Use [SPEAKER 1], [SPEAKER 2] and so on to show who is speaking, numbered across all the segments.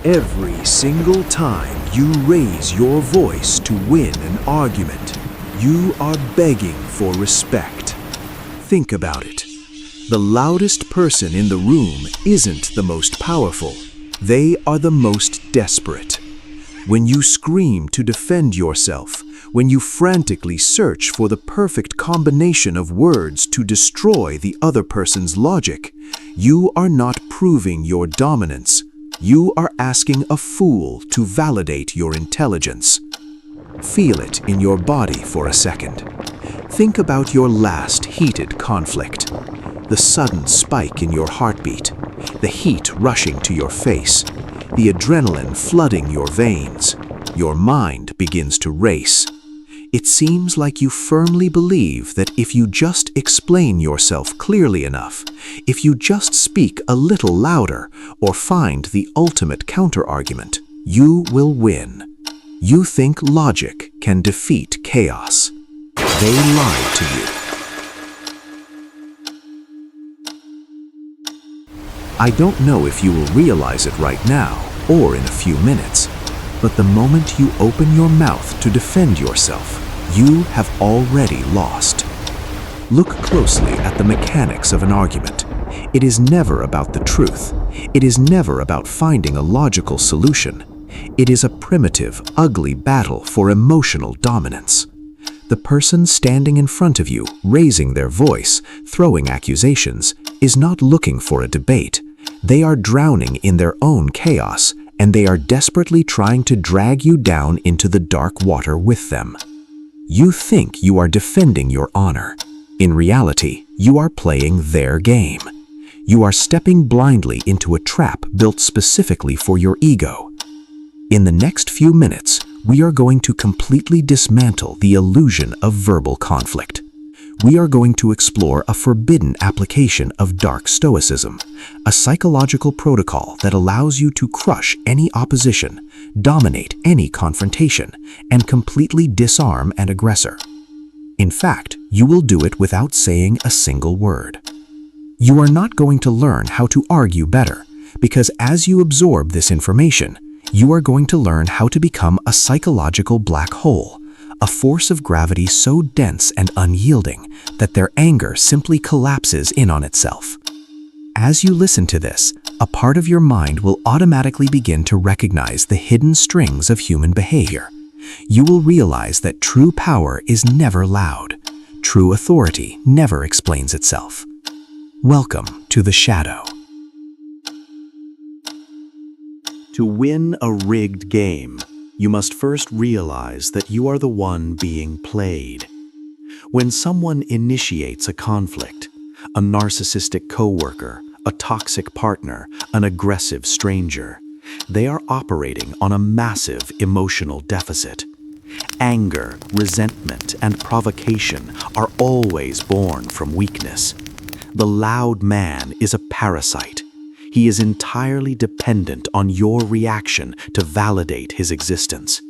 [SPEAKER 1] Every single time you raise your voice to win an argument, you are begging for respect. Think about it. The loudest person in the room isn't the most powerful. They are the most desperate. When you scream to defend yourself, when you frantically search for the perfect combination of words to destroy the other person's logic, you are not proving your dominance. You are asking a fool to validate your intelligence. Feel it in your body for a second. Think about your last heated conflict. The sudden spike in your heartbeat, the heat rushing to your face, the adrenaline flooding your veins. Your mind begins to race. It seems like you firmly believe that if you just explain yourself clearly enough, if you just speak a little louder or find the ultimate counterargument, you will win. You think logic can defeat chaos. They lie to you. I don't know if you will realize it right now or in a few minutes, but the moment you open your mouth to defend yourself, you have already lost. Look closely at the mechanics of an argument. It is never about the truth. It is never about finding a logical solution. It is a primitive, ugly battle for emotional dominance. The person standing in front of you, raising their voice, throwing accusations, is not looking for a debate. They are drowning in their own chaos, and they are desperately trying to drag you down into the dark water with them. You think you are defending your honor. In reality, you are playing their game. You are stepping blindly into a trap built specifically for your ego. In the next few minutes, we are going to completely dismantle the illusion of verbal conflict. We are going to explore a forbidden application of dark Stoicism, a psychological protocol that allows you to crush any opposition, dominate any confrontation, and completely disarm an aggressor. In fact, you will do it without saying a single word. You are not going to learn how to argue better, because as you absorb this information, you are going to learn how to become a psychological black hole, a force of gravity so dense and unyielding that their anger simply collapses in on itself. As you listen to this, a part of your mind will automatically begin to recognize the hidden strings of human behavior. You will realize that true power is never loud. True authority never explains itself. Welcome to the shadow. To win a rigged game, you must first realize that you are the one being played. When someone initiates a conflict, a narcissistic coworker, a toxic partner, an aggressive stranger, they are operating on a massive emotional deficit. Anger, resentment, and provocation are always born from weakness. The loud man is a parasite. He is entirely dependent on your reaction to validate his existence.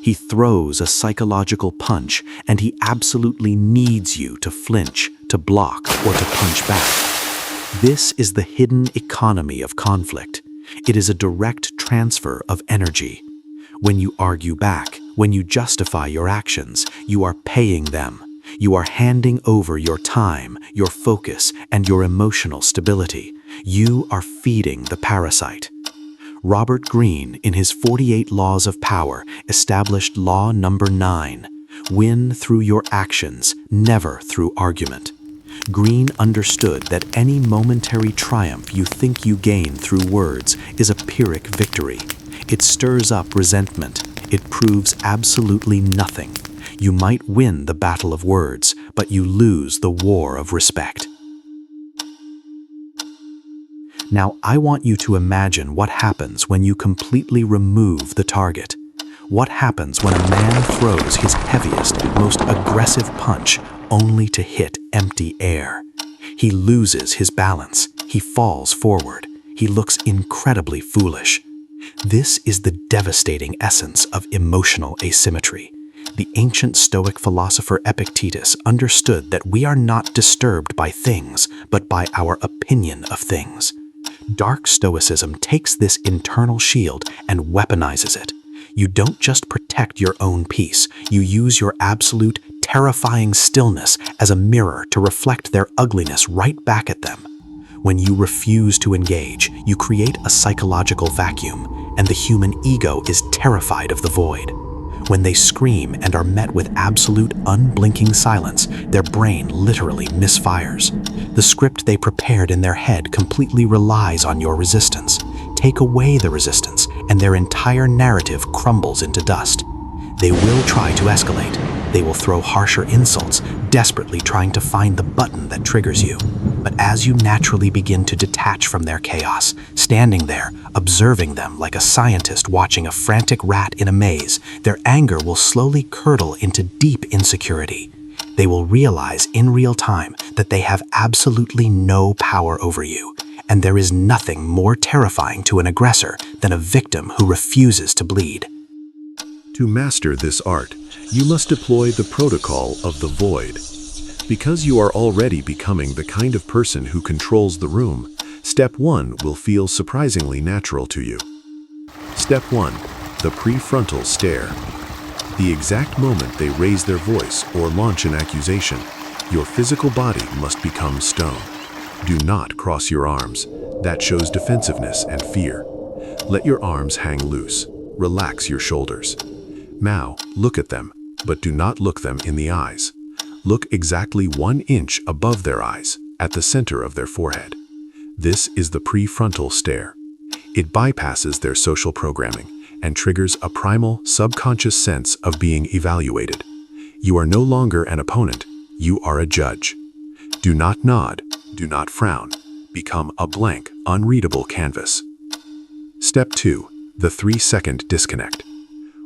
[SPEAKER 1] He throws a psychological punch, and he absolutely needs you to flinch, to block, or to punch back. This is the hidden economy of conflict. It is a direct transfer of energy. When you argue back, when you justify your actions, you are paying them. You are handing over your time, your focus, and your emotional stability. You are feeding the parasite. Robert Greene, in his 48 Laws of Power, established law number 9, win through your actions, never through argument. Greene understood that any momentary triumph you think you gain through words is a Pyrrhic victory. It stirs up resentment. It proves absolutely nothing. You might win the battle of words, but you lose the war of respect. Now, I want you to imagine what happens when you completely remove the target. What happens when a man throws his heaviest, most aggressive punch only to hit empty air? He loses his balance. He falls forward. He looks incredibly foolish. This is the devastating essence of emotional asymmetry. The ancient Stoic philosopher Epictetus understood that we are not disturbed by things, but by our opinion of things.
[SPEAKER 2] Dark Stoicism takes this internal shield and weaponizes it. You don't just protect your own peace, you use your absolute, terrifying stillness as a mirror to reflect their ugliness right back at them. When you refuse to engage, you create a psychological vacuum, and the human ego is terrified of the void. When they scream and are met with absolute, unblinking silence, their brain literally misfires. The script they prepared in their head completely relies on your resistance. Take away the resistance, and their entire narrative crumbles into dust. They will try to escalate. They will throw harsher insults, desperately trying to find the button that triggers you. But as you naturally begin to detach from their chaos, standing there, observing them like a scientist watching a frantic rat in a maze, their anger will slowly curdle into deep insecurity. They will realize in real time that they have absolutely no power over you, and there is nothing more terrifying to an aggressor than a victim who refuses to bleed.
[SPEAKER 1] To master this art, you must deploy the protocol of the void. Because you are already becoming the kind of person who controls the room, step 1 will feel surprisingly natural to you. Step 1. The prefrontal stare. The exact moment they raise their voice or launch an accusation, your physical body must become stone. Do not cross your arms. That shows defensiveness and fear. Let your arms hang loose. Relax your shoulders. Now, look at them, but do not look them in the eyes. Look exactly 1 inch above their eyes, at the center of their forehead. This is the prefrontal stare. It bypasses their social programming and triggers a primal, subconscious sense of being evaluated. You are no longer an opponent, you are a judge. Do not nod, do not frown. Become a blank, unreadable canvas. Step 2. The 3-second disconnect.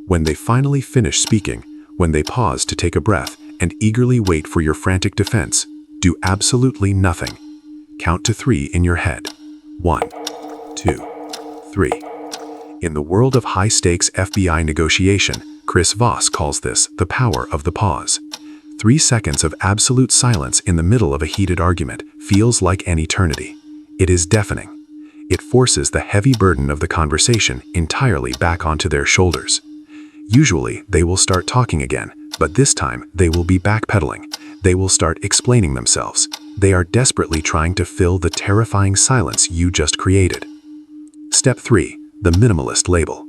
[SPEAKER 1] When they finally finish speaking, when they pause to take a breath and eagerly wait for your frantic defense, do absolutely nothing. Count to 3 in your head. 1, 2, 3. In the world of high-stakes FBI negotiation, Chris Voss calls this the power of the pause. 3 seconds of absolute silence in the middle of a heated argument feels like an eternity. It is deafening. It forces the heavy burden of the conversation entirely back onto their shoulders. Usually, they will start talking again, but this time they will be backpedaling. They will start explaining themselves. They are desperately trying to fill the terrifying silence you just created. Step 3. The minimalist label.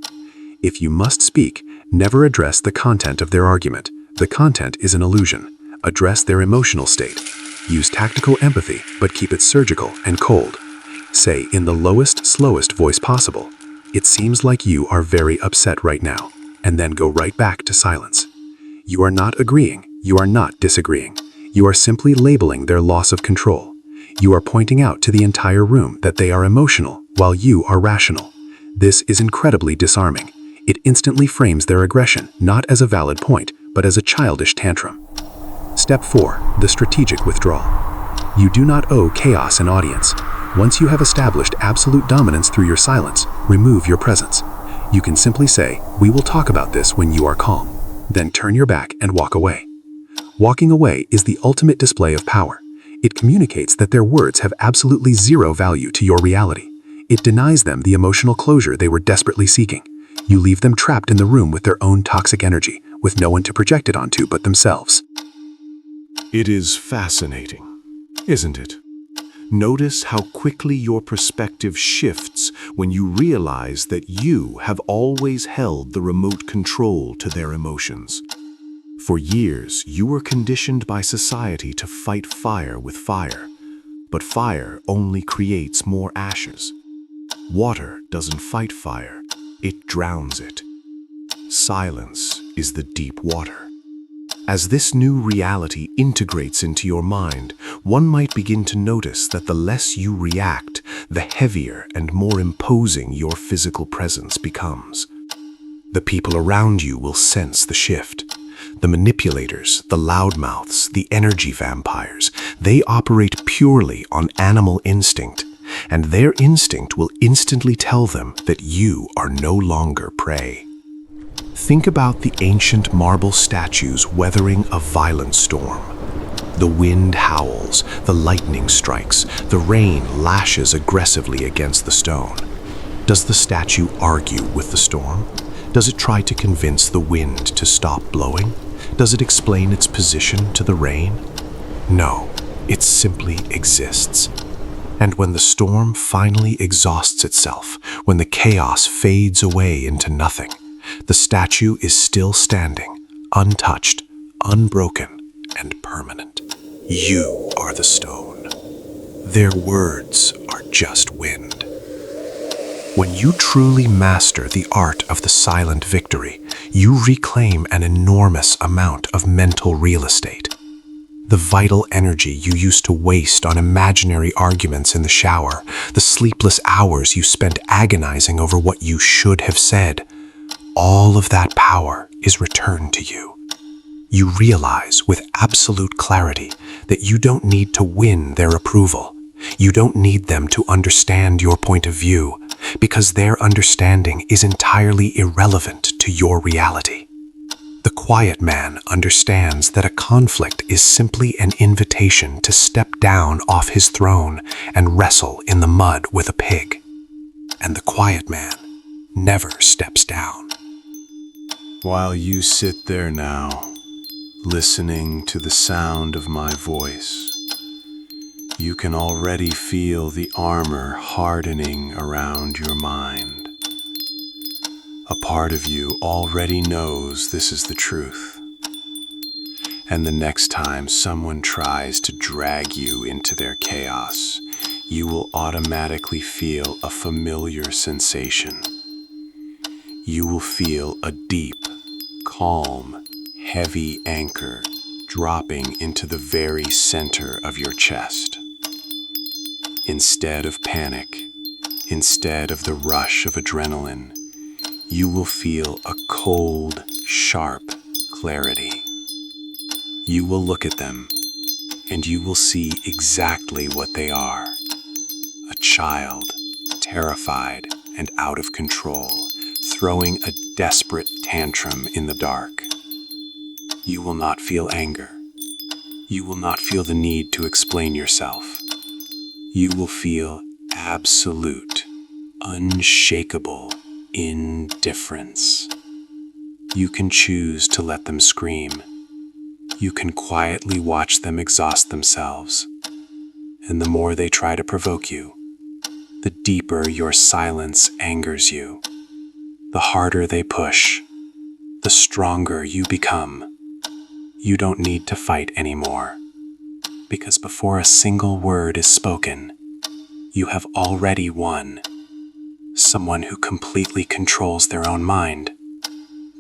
[SPEAKER 1] If you must speak, never address the content of their argument. The content is an illusion. Address their emotional state. Use tactical empathy, but keep it surgical and cold. Say in the lowest, slowest voice possible, "It seems like you are very upset right now," and then go right back to silence. You are not agreeing, you are not disagreeing. You are simply labeling their loss of control. You are pointing out to the entire room that they are emotional while you are rational. This is incredibly disarming. It instantly frames their aggression not as a valid point, but as a childish tantrum. Step 4. The strategic withdrawal. You do not owe chaos an audience. Once you have established absolute dominance through your silence, remove your presence. You can simply say, "We will talk about this when you are calm." Then turn your back and walk away. Walking away is the ultimate display of power. It communicates that their words have absolutely zero value to your reality. It denies them the emotional closure they were desperately seeking. You leave them trapped in the room with their own toxic energy, with no one to project it onto but themselves.
[SPEAKER 3] It is fascinating, isn't it? Notice how quickly your perspective shifts when you realize that you have always held the remote control to their emotions. For years, you were conditioned by society to fight fire with fire, but fire only creates more ashes. Water doesn't fight fire, it drowns it. Silence is the deep water. As this new reality integrates into your mind, one might begin to notice that the less you react, the heavier and more imposing your physical presence becomes. The people around you will sense the shift. The manipulators, the loudmouths, the energy vampires, they operate purely on animal instinct, and their instinct will instantly tell them that you are no longer prey. Think about the ancient marble statues weathering a violent storm.
[SPEAKER 2] The wind howls, the lightning strikes, the rain lashes aggressively against the stone. Does the statue argue with the storm? Does it try to convince the wind to stop blowing? Does it explain its position to the rain? No, it simply exists. And when the storm finally exhausts itself, when the chaos fades away into nothing, the statue is still standing, untouched, unbroken, and permanent. You are the stone. Their words are just wind. When you truly master the art of the silent victory, you reclaim an enormous amount of mental real estate. The vital energy you used to waste on imaginary arguments in the shower, the sleepless hours you spent agonizing over what you should have said, all of that power is returned to you. You realize with absolute clarity that you don't need to win their approval. You don't need them to understand your point of view, because their understanding is entirely irrelevant to your reality. The quiet man understands that a conflict is simply an invitation to step down off his throne and wrestle in the mud with a pig. And the quiet man never steps down.
[SPEAKER 3] While you sit there now, listening to the sound of my voice, you can already feel the armor hardening around your mind. A part of you already knows this is the truth. And the next time someone tries to drag you into their chaos, you will automatically feel a familiar sensation. You will feel a deep, calm, heavy anchor dropping into the very center of your chest. Instead of panic, instead of the rush of adrenaline, you will feel a cold, sharp clarity. You will look at them, and you will see exactly what they are. A child, terrified and out of control, throwing a desperate tantrum in the dark. You will not feel anger. You will not feel the need to explain yourself. You will feel absolute, unshakable indifference. You can choose to let them scream. You can quietly watch them exhaust themselves. And the more they try to provoke you, the deeper your silence angers you. The harder they push, the stronger you become. You don't need to fight anymore, because before a single word is spoken, you have already won. Someone who completely controls their own mind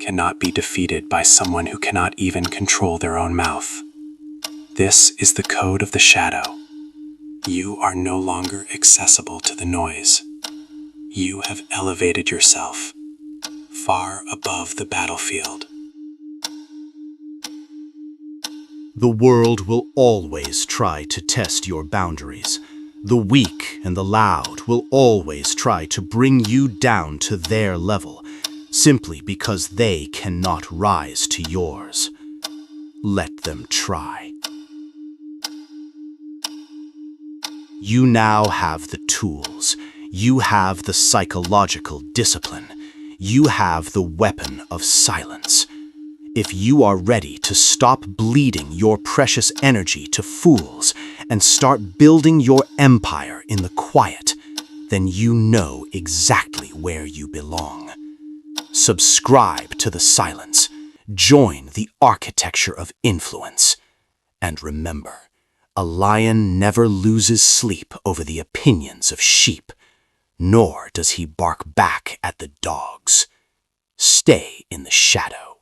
[SPEAKER 3] cannot be defeated by someone who cannot even control their own mouth. This is the code of the shadow. You are no longer accessible to the noise. You have elevated yourself far above the battlefield.
[SPEAKER 4] The world will always try to test your boundaries. The weak and the loud will always try to bring you down to their level, simply because they cannot rise to yours. Let them try. You now have the tools. You have the psychological discipline. You have the weapon of silence. If you are ready to stop bleeding your precious energy to fools and start building your empire in the quiet, then you know exactly where you belong. Subscribe to the silence. Join the architecture of influence. And remember, a lion never loses sleep over the opinions of sheep, nor does he bark back at the dogs. Stay in the shadow.